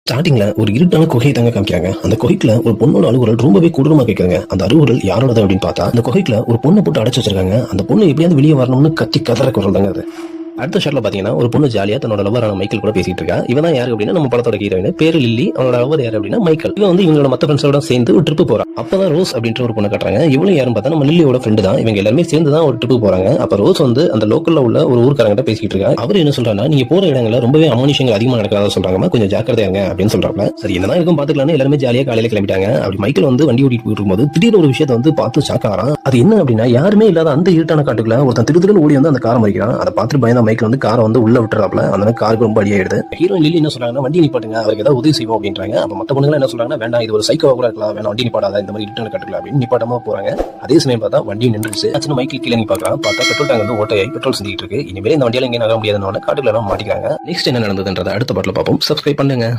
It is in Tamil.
ஸ்டார்டிங்ல ஒரு இருட்டான குகையை தாங்க காமிக்கிறாங்க. அந்த குகைக்குள்ள ஒரு பொண்ணோட அழுகுரல் ரொம்பவே கொடூரமா கேட்குறாங்க. அந்த அழுகுரல் யாரோடது அப்படின்னு பார்த்தா, அந்த குகைக்குள்ள ஒரு பொண்ணை போட்டு அடைச்சு வச்சிருக்காங்க. அந்த பொண்ணு எப்படியாவது வெளியே வரணும்னு கத்தி கதற குரல் தாங்க அது. அடுத்த ஷாட்ல பாத்தீங்கன்னா ஒரு பொண்ணு ஜாலியா தன்னோட லவரான மைக்கேல் கூட பேசிட்டு இருக்கா. இவன் தான் யாரு அப்படின்னா நம்ம படத்தோட ஹீரோயின் பேரு லில்லி. அவனோட லவர் யாரு அப்படின்னா மைக்கேல். இவன் வந்து இவங்களோட மத்த ஃப்ரெண்ட்ஸோட சேர்ந்து ஒரு ட்ரிப் போறான். அப்பதான் ரோஸ் அப்படின்ற ஒரு பொண்ணை கட்டுறாங்க. இவளும் யாரும் பார்த்தா நம்ம லில்லியோட ஃப்ரெண்டு தான். இவங்க எல்லாருமே சேர்ந்து தான் ஒரு ட்ரிப் போறாங்க. அப்ப ரோஸ் வந்து அந்த லோக்கல்ல உள்ள ஒரு ஊர்க்காரங்கிட்ட பேசிட்டு இருக்கா. அவர் என்ன சொல்றாருன்னா, நீங்க போற இடங்கள்ல ரொம்பவே அமானுஷங்கள் அதிகமா நடக்கிறதா சொல்றாங்க, கொஞ்சம் ஜாக்கிரதையா இருங்க அப்படின்னு சொல்றாங்க. சரி என்னதான் இருக்கும் பாத்துக்கலாம்னு எல்லாருமே ஜாலியா காலையில கிளம்பிட்டாங்க. அப்படி மைக்கேல் வந்து வண்டி ஓட்டிட்டு போயிட்டு இருக்கும்போது திடீர்னு ஒரு விஷயத்தை வந்து பார்த்து ஷாக்காரான். அது என்ன அப்படின்னா, யாருமே இல்லாத அந்த இருட்டான காட்டுக்குள்ள ஒருத்தன் திருத்திரு ஓடி வந்து அந்த காரை மறிக்கிறான். அதை பார்த்து பயந்த மைக்கேல் வந்து காரை வந்து உள்ள விட்டுறாப்ல. அந்த காருக்கு ரொம்ப அடியாயிடுது. ஹீரோயின் லில்லி என்ன சொல்றாங்கன்னா, வண்டி நிப்பாட்டுங்க, அவருக்கு ஏதாவது உதவி செய்வோம் அப்படின்றாங்க. அப்ப மத்த பொண்ணுங்க என்ன சொல்றாங்கன்னா, வேண்டாம் இது ஒரு சைக்கோவா கூட இருக்கலாம், வேணாம் வண்டி நிப்பாடாத, இந்த மாதிரி இருட்டான காட்டுக்குள்ள அப்படின்னு நிப்பாட்டாம போறாங்க. அதே சமயம் பார்த்தா வண்டி நின்றுச்சு. ஆச்சுன்னு மைக்கேல் கீழே பாக்குறான். பார்த்தா பெட்ரோல் டேங்க் வந்து ஓட்டையாய் பெட்ரோல் சிந்திட்டு இருக்கு. இனிமேல் இந்த வண்டியில எங்க நகர முடியாதுன்னு காட்டுக்குள்ள மாட்டிக்கிறாங்க. நெக்ஸ்ட் என்ன நடந்ததுன்றதை அடுத்த பாட்டில் பார்ப்போம். சப்ஸ்கிரைப் பண்ணுங்க.